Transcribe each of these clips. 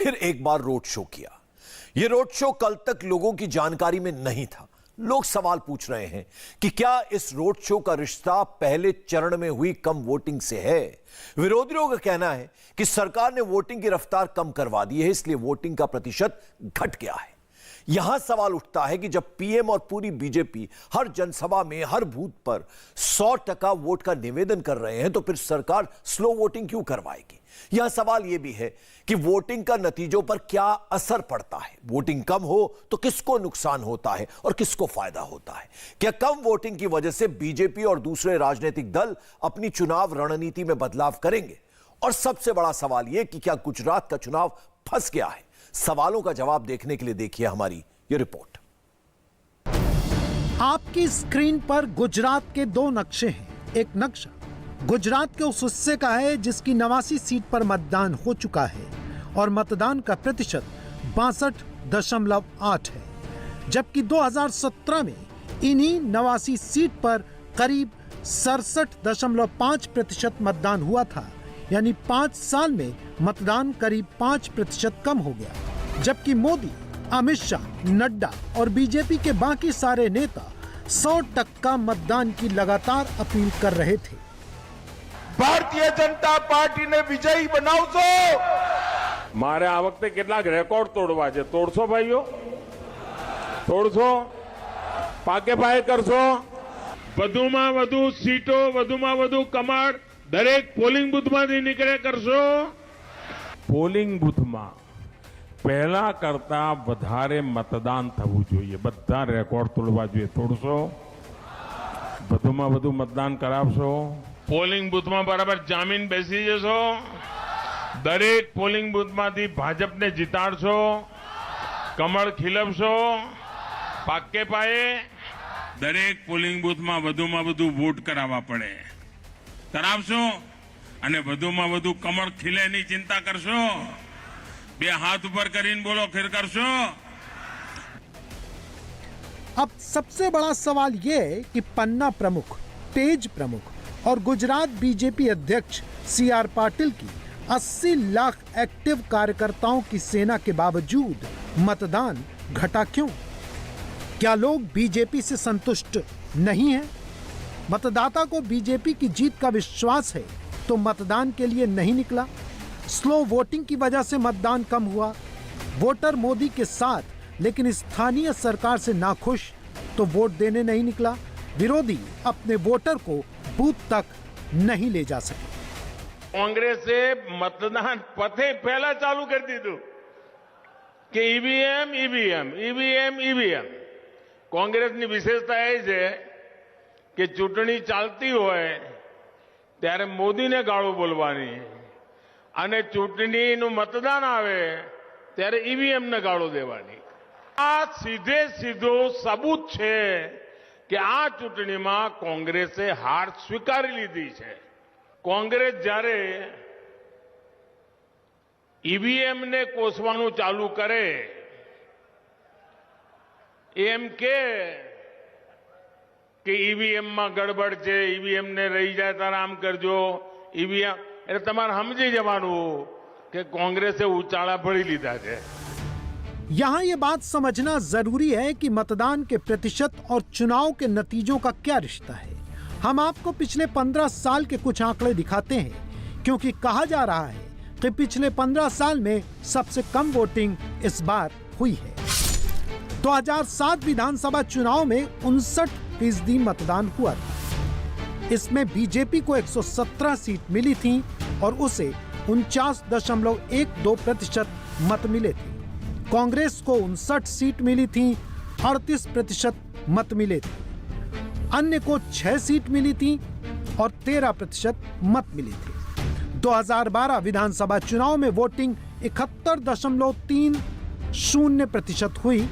फिर एक बार road show किया। यह रोड शो कल तक लोगों की जानकारी में नहीं था। लोग सवाल पूछ रहे हैं कि क्या इस रोड शो का रिश्ता पहले चरण में हुई कम वोटिंग से है। विरोधियों का कहना है कि सरकार ने वोटिंग की रफ्तार कम करवा दी है, इसलिए वोटिंग का प्रतिशत घट गया है। यहां सवाल उठता है कि जब पीएम और पूरी बीजेपी हर जनसभा में हर बूथ पर 100% वोट का निवेदन कर रहे हैं, तो फिर सरकार स्लो वोटिंग क्यों करवाएगी। यह सवाल यह भी है कि वोटिंग का नतीजों पर क्या असर पड़ता है। वोटिंग कम हो तो किसको नुकसान होता है और किसको फायदा होता है। क्या कम वोटिंग की वजह से बीजेपी और दूसरे राजनीतिक दल अपनी चुनाव रणनीति में बदलाव करेंगे। और सबसे बड़ा सवाल यह कि क्या गुजरात का चुनाव फंस गया है। सवालों का जवाब देखने के लिए देखिए हमारी ये रिपोर्ट। आपकी स्क्रीन पर गुजरात के दो नक्शे हैं। एक नक्शा गुजरात के उस हिस्से का है जिसकी 89 सीट पर मतदान हो चुका है और मतदान का प्रतिशत 62.8 है, जबकि 2017 में इन्हीं 89 सीट पर करीब 67.5% मतदान हुआ था। यानी 5 साल में मतदान करीब 5% कम हो गया। जबकि मोदी, अमित शाह, नड्डा और बीजेपी के बाकी सारे नेता 100% मतदान की लगातार अपील कर रहे थे। भारतीय जनता पार्टी ने विजयी बनावशो। मारे आ वखते કેટલાક રેકોર્ડ તોડવા છે, તોડશો ભાઈઓ? તોડશો? પાકે પાયે કરશો? વધુમાં વધુ સીટો, વધુમાં વધુ કમાડ દરેક પોલિંગ બૂથમાંથી નીકળે કરશો? પોલિંગ બૂથમાં પહેલા કરતા વધારે મતદાન થવું જોઈએ, બધા રેકોર્ડ તોડવા જોઈએ। તોડશો? વધુમાં વધુ મતદાન કરાવશો? પોલિંગ બૂથમાં બરાબર જામીન બેસી જશો? દરેક પોલિંગ બૂથમાંથી ભાજપને જીતાડશો? કમળ ખીલવશો? પાકે પાયે દરેક પોલિંગ બૂથમાં વધુમાં વધુ વોટ કરાવવા પડે, કરાવશો? અને વધુમાં વધુ કમળ ખીલેની ચિંતા કરશો? બે હાથ ઉપર કરીને બોલો, ખેર કરશો? अब सबसे बड़ा सवाल यह है कि पन्ना प्रमुख, तेज प्रमुख और गुजरात बीजेपी अध्यक्ष सीआर पाटिल की 80 लाख एक्टिव कार्यकर्ताओं की सेना के बावजूद मतदान घटा क्यों? क्या लोग बीजेपी से संतुष्ट नहीं हैं? मतदाता को बीजेपी की जीत का विश्वास है तो मतदान के लिए नहीं निकला। स्लो वोटिंग की वजह से मतदान कम हुआ। वोटर मोदी के साथ लेकिन स्थानीय सरकार से नाखुश तो वोट देने नहीं निकला। विरोधी अपने वोटर को बूथ तक नहीं ले जा सके। कांग्रेस से मतदान पथे पहला चालू कर दी थी कि EVM EVM EVM EVM. Congress की विशेषता ये है कि चूंटणी चालती होय त्यारे मोदी ने गाळो बोलवानी અને ચૂંટણીનું मतदान आवे ત્યારે ईवीएम ने गाळो देवानी। आ सीधे सीधो सबूत है कि आ चूंटણીમાં કોંગ્રેસે હાર સ્વીકારી લીધી છે। કોંગ્રેસ જ્યારે ईवीएम ने કોસવાનું ચાલુ કરે એમ કે ईवीएम માં ગડબડ છે, ईवीएम ने રહી જાય તાર આમ કરજો, ईवीएम એટલે તમારે સમજી જવાનું કે કોંગ્રેસે ઉચાળા ભરી લીધા છે। यहाँ ये बात समझना जरूरी है कि मतदान के प्रतिशत और चुनाव के नतीजों का क्या रिश्ता है। हम आपको पिछले 15 साल के कुछ आंकड़े दिखाते हैं, क्योंकि कहा जा रहा है कि पिछले 15 साल में सबसे कम वोटिंग इस बार हुई है। 2007 विधानसभा चुनाव में 59% मतदान हुआ था। इसमें बीजेपी को 117 सीट मिली थी और उसे 49.12% मत मिले थे। कांग्रेस को 59 सीट मिली थी, 38% मत मिले थे। अन्य को 6 सीट मिली थी और 13% मत मिले थे। 2012 विधानसभा चुनाव में वोटिंग 71.30% हुई।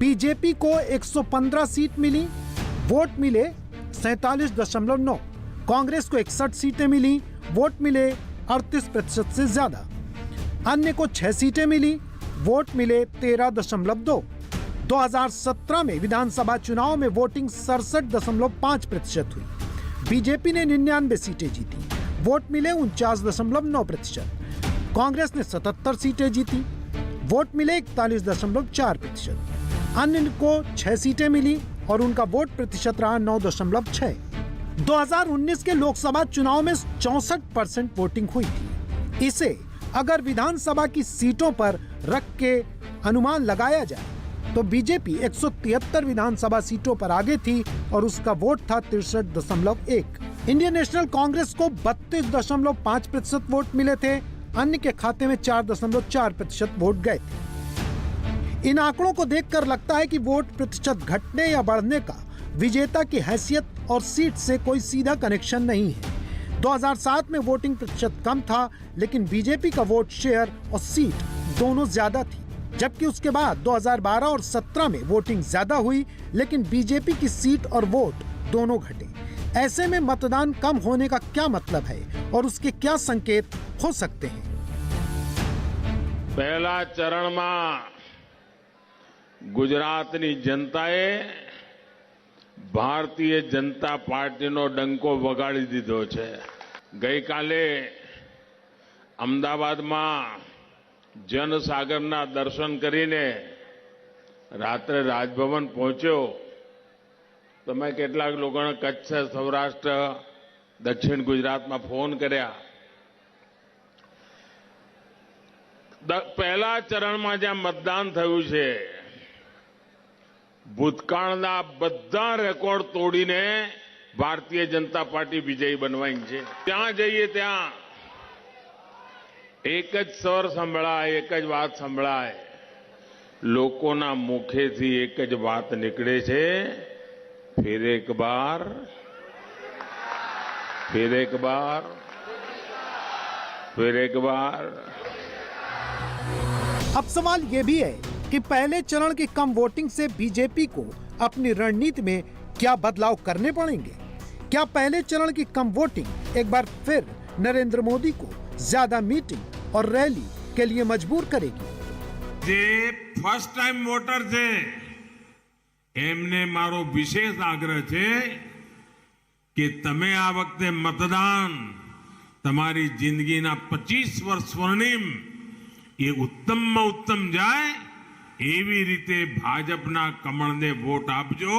बीजेपी को 115 सीट मिली, वोट मिले 47.9। कांग्रेस को 61 सीटें मिली, वोट मिले 38% से ज्यादा। अन्य को 6 सीटें मिली, वोट मिले 13.2। 2017 में विधानसभा चुनाव में वोटिंग 67.5% हुई। बीजेपी ने 99 सीटें जीती, वोट मिले 49.9%। कांग्रेस ने 77 सीटें जीती, वोट मिले 41.4%। अन्य को 6 सीटें मिली और उनका वोट प्रतिशत रहा 9.6। 2019 के लोकसभा चुनाव में 64% वोटिंग हुई थी। इसे अगर विधानसभा की सीटों पर रख के अनुमान लगाया जाए तो बीजेपी 173 विधानसभा सीटों पर आगे थी और उसका वोट था 63.1। इंडियन नेशनल कांग्रेस को 32.5% वोट मिले थे, अन्य के खाते में 4.4% वोट गए थे। इन आंकड़ों को देखकर लगता है कि वोट प्रतिशत घटने या बढ़ने का विजेता की हैसियत और सीट से कोई सीधा कनेक्शन नहीं है। 2007 में वोटिंग प्रतिशत कम था, लेकिन बीजेपी का वोट शेयर और सीट दोनों ज्यादा थी, जबकि उसके बाद 2012 और 17 में वोटिंग ज्यादा हुई, लेकिन बीजेपी की सीट और वोट दोनों घटे। ऐसे में मतदान कम होने का क्या मतलब है और उसके क्या संकेत हो सकते हैं? પહેલા ચરણમાં ગુજરાતની જનતાએ ભારતીય જનતા પાર્ટીનો ડંકો વગાડી દીધો છે। ગઈકાલે અમદાવાદમાં जनसागरना दर्शन करीने रात्रे राजभवन पहुंच्यो तो मैं કેટલાક લોકોને કચ્છ સૌરાષ્ટ્ર દક્ષિણ ગુજરાતમાં ફોન કર્યા। પહેલા ચરણમાં જ્યાં મતદાન થયું છે ભૂતકાળના બધા રેકોર્ડ તોડીને ભારતીય જનતા પાર્ટી વિજયી બનવાઈ છે। ત્યાં જઈએ ત્યાં एक ज स्वर संभळाय, एक ज बात संभळाय, लोकोना मुखेथी एक ज बात निकळे छे, फिर एक बार, फिर एक बार, फिर एक बार। अब सवाल ये भी है कि पहले चरण की कम वोटिंग से बीजेपी को अपनी रणनीति में क्या बदलाव करने पड़ेंगे? क्या पहले चरण की कम वोटिंग एक बार फिर नरेंद्र मोदी को ज्यादा मीटिंग और रैली के लिए मजबूर करेगी? જે ફર્સ્ટ ટાઈમ વોટર છે એમને મારો વિશેષ આગ્રહ છે કે તમે આ વખતે મતદાન તમારી જિંદગીના 25 વર્ષ સ્વર્ણિમ એ ઉત્તમમાં ઉત્તમ જાય એવી રીતે ભાજપના કમળને વોટ આપજો।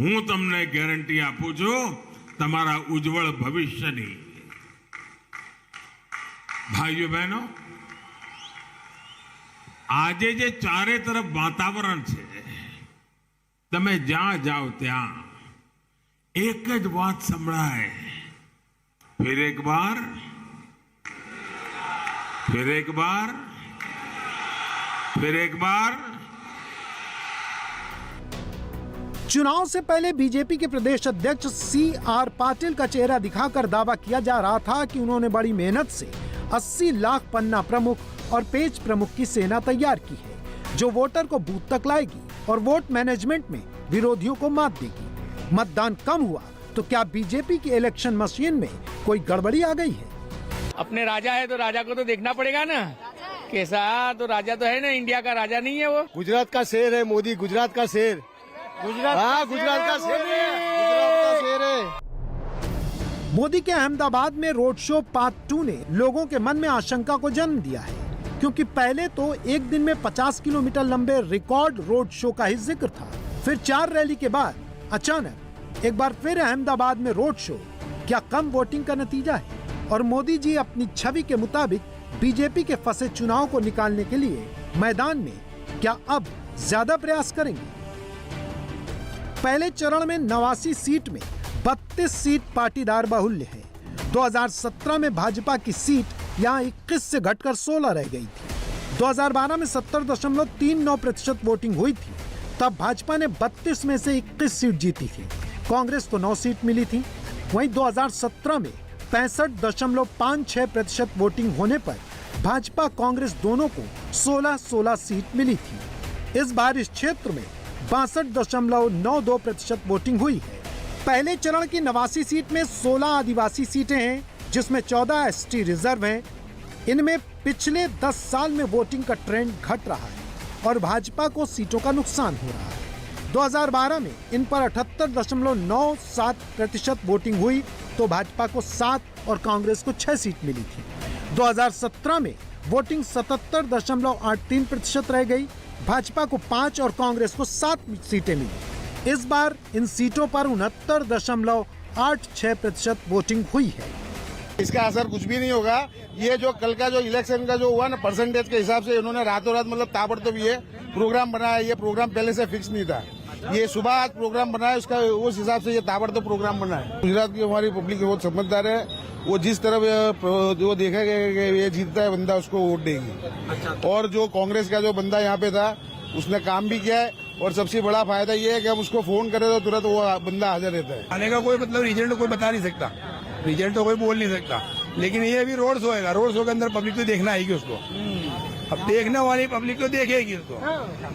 હું તમને ગેરંટી આપું છું તમારા ઉજ્જવળ ભવિષ્યની। भाइयों बहनों, આજે જે ચારે તરફ વાતાવરણ છે તમે જ્યાં જાઓ ત્યાં એક જ વાત સંભળાય, फिर एक बार, फिर एक बार, फिर एक बार। चुनाव से पहले बीजेपी के प्रदेश अध्यक्ष CR पाटिल का चेहरा दिखाकर दावा किया जा रहा था कि उन्होंने बड़ी मेहनत से 80 लाख पन्ना प्रमुख और पेज प्रमुख की सेना तैयार की है, जो वोटर को बूथ तक लाएगी और वोट मैनेजमेंट में विरोधियों को मात देगी। मतदान कम हुआ तो क्या बीजेपी की इलेक्शन मशीन में कोई गड़बड़ी आ गई है? अपने राजा है तो राजा को तो देखना पड़ेगा ना, कैसा तो राजा तो है ना, इंडिया का राजा नहीं है वो। गुजरात का शेर है मोदी, गुजरात का शेर। गुजरात का शेर है, गुजरात का शेर है। मोदी के अहमदाबाद में रोड शो पार्ट 2 ने लोगों के मन में आशंका को जन्म दिया है, क्योंकि पहले तो एक दिन में 50 किलोमीटर लंबे रिकॉर्ड रोड शो का ही जिक्र था। फिर 4 रैली के बाद अचानक एक बार फिर अहमदाबाद में रोड शो। क्या कम वोटिंग का नतीजा है और मोदी जी अपनी छवि के मुताबिक बीजेपी के फंसे चुनाव को निकालने के लिए मैदान में क्या अब ज्यादा प्रयास करेंगे? पहले चरण में 89 सीट में 32 सीट पाटीदार बाहुल्य है। 2017 में भाजपा की सीट यहां 21 से घटकर 16 रह गई थी। 2012 में 70.39% वोटिंग हुई थी, तब भाजपा ने 32 में से 21 सीट जीती थी। कांग्रेस को 9 सीट मिली थी। वहीं 2017 में 65.56% वोटिंग होने पर भाजपा कांग्रेस दोनों को 16-16 सीट मिली थी। इस बार इस क्षेत्र में 62.92% वोटिंग हुई है। पहले चरण की 89 सीट में 16 आदिवासी सीटें हैं, जिसमें 14 ST रिजर्व हैं। इनमें पिछले 10 साल में वोटिंग का ट्रेंड घट रहा है और भाजपा को सीटों का नुकसान हो रहा है। 2012 में इन पर 78.97% वोटिंग हुई तो भाजपा को 7 और कांग्रेस को 6 सीट मिली थी। 2017 में वोटिंग 77.83% रह गई। भाजपा को 5 और कांग्रेस को 7 सीटें मिली। इस बार इन सीटों पर 69.86% वोटिंग हुई है। इसका असर कुछ भी नहीं होगा। ये जो कल का जो इलेक्शन का जो हुआ ना, परसेंटेज के हिसाब से इन्होंने रातों रात मतलब ताबड़तोब ये प्रोग्राम बनाया। ये प्रोग्राम पहले से फिक्स नहीं था। ये सुबह आज प्रोग्राम बनाया, उसका उस हिसाब से ये ताबड़तोब प्रोग्राम बना है। गुजरात की हमारी पब्लिक बहुत समझदार है। वो जिस तरफ जो देखेगा कि ये जीतता है बंदा, उसको वोट देगी। और जो कांग्रेस का जो बंदा यहाँ पे था, उसने काम भी किया है। और सबसे बड़ा फायदा ये है कि हम उसको फोन करें तो तुरंत वो बंदा हाजिर रहता है। आने का कोई मतलब रिजल्ट कोई बता नहीं सकता, रिजल्ट तो कोई बोल नहीं सकता। लेकिन ये अभी रोड शो है, रोड शो के अंदर पब्लिक तो देखना आएगी उसको। अब देखने वाली पब्लिक तो देखेगी उसको,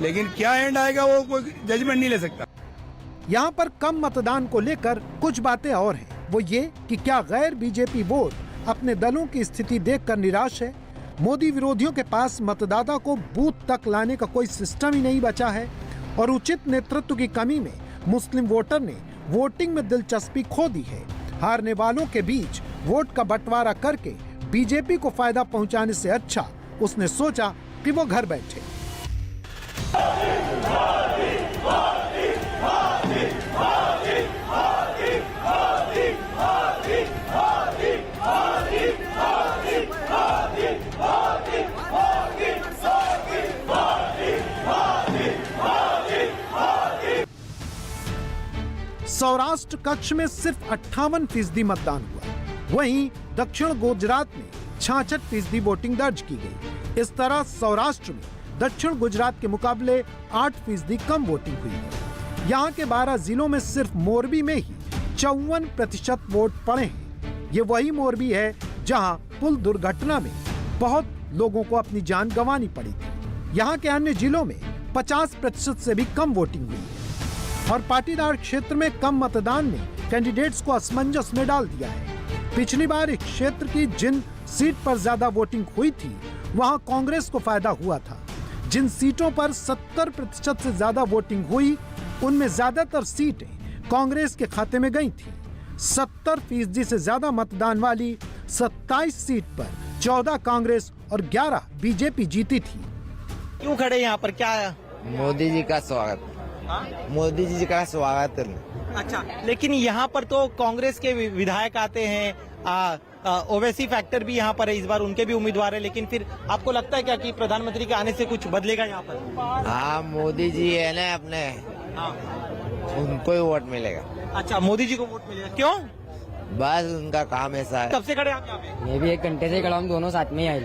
लेकिन क्या एंड आएगा वो कोई जजमेंट नहीं ले सकता। यहाँ पर कम मतदान को लेकर कुछ बातें और हैं। वो ये कि क्या गैर बीजेपी वोट अपने दलों की स्थिति देखकर निराश है? मोदी विरोधियों के पास मतदाता को बूथ तक लाने का कोई सिस्टम ही नहीं बचा है। और उचित नेतृत्व की कमी में मुस्लिम वोटर ने वोटिंग में दिलचस्पी खो दी है। हारने वालों के बीच वोट का बंटवारा करके बीजेपी को फायदा पहुंचाने से अच्छा उसने सोचा कि वो घर बैठे। सौराष्ट्र कक्ष में सिर्फ 58% मतदान हुआ। वहीं दक्षिण गुजरात में 66% वोटिंग दर्ज की गई। इस तरह सौराष्ट्र में दक्षिण गुजरात के मुकाबले 8% कम वोटिंग हुई है। यहाँ के 12 जिलों में सिर्फ मोरबी में ही 54% वोट पड़े हैं। ये वही मोरबी है जहाँ पुल दुर्घटना में बहुत लोगों को अपनी जान गंवानी पड़ी थी। यहाँ के अन्य जिलों में 50% से भी कम वोटिंग हुई है। और पाटीदार क्षेत्र में कम मतदान ने कैंडिडेट्स को असमंजस में डाल दिया है। पिछली बार इस क्षेत्र की जिन सीट पर ज्यादा वोटिंग हुई थी, वहां कांग्रेस को फायदा हुआ था। जिन सीटों पर 70% से ज्यादा वोटिंग हुई, उनमें ज्यादातर सीटें कांग्रेस के खाते में गई थी। 70% से ज्यादा मतदान वाली 27 सीट पर 14 कांग्रेस और 11 बीजेपी जीती थी। क्यों खड़े यहाँ पर, क्या? मोदी जी का स्वागत, मोदी जी का स्वागत करने। अच्छा, लेकिन यहाँ पर तो कांग्रेस के विधायक आते हैं, ओवैसी फैक्टर भी यहाँ पर है, इस बार उनके भी उम्मीदवार है। लेकिन फिर आपको लगता है क्या कि प्रधानमंत्री के आने से कुछ बदलेगा यहाँ पर? हाँ, मोदी जी है ना अपने, उनको ही वोट मिलेगा। अच्छा, मोदी जी को वोट मिलेगा, क्यों? बस उनका काम ऐसा है। कब से खड़े आप यहाँ पे? मैं भी 1 घंटे से खड़ा हूँ, दोनों साथ में ही आए।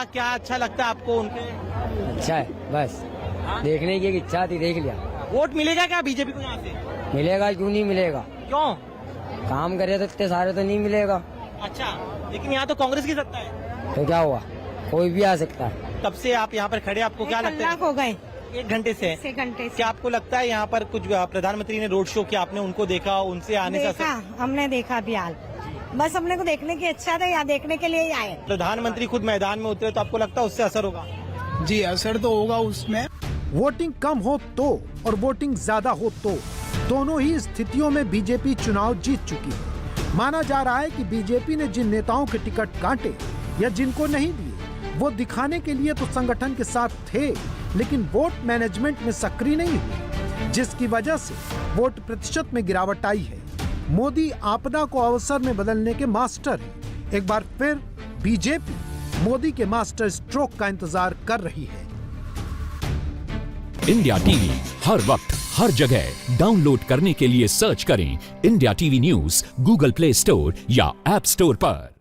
क्या अच्छा लगता है आपको उनके? अच्छा है, बस देखने की एक इच्छा थी, देख लिया। वोट मिलेगा क्या बीजेपी को यहाँ से? मिलेगा, क्यों नहीं मिलेगा? क्यों? काम करे तो इतने सारे तो नहीं मिलेगा। अच्छा, लेकिन यहाँ तो कांग्रेस की सत्ता है। तो क्या हुआ, कोई भी आ सकता है। कब से आप यहाँ पर खड़े, आपको क्या लगता है? हो गए 1 घंटे से। 1 घंटे से। क्या आपको लगता है यहाँ पर कुछ प्रधानमंत्री ने रोड शो किया, आपने उनको देखा, उनसे आने का? देखा, हमने देखा भी हाल, बस हमने को देखने की इच्छा था, यहाँ देखने के लिए ही आए। प्रधानमंत्री खुद मैदान में उतरे तो आपको लगता है उससे असर होगा? जी, असर तो होगा उसमें। वोटिंग कम हो तो और वोटिंग ज्यादा हो तो दोनों ही स्थितियों में बीजेपी चुनाव जीत चुकी है। माना जा रहा है कि बीजेपी ने जिन नेताओं के टिकट काटे या जिनको नहीं दिए, वो दिखाने के लिए तो संगठन के साथ थे, लेकिन वोट मैनेजमेंट में सक्रिय नहीं हुए, जिसकी वजह से वोट प्रतिशत में गिरावट आई है। मोदी आपदा को अवसर में बदलने के मास्टर हैं। एक बार फिर बीजेपी मोदी के मास्टर स्ट्रोक का इंतजार कर रही है। इंडिया टीवी हर वक्त हर जगह डाउनलोड करने के लिए सर्च करें India TV news Google play store या ऐप स्टोर पर।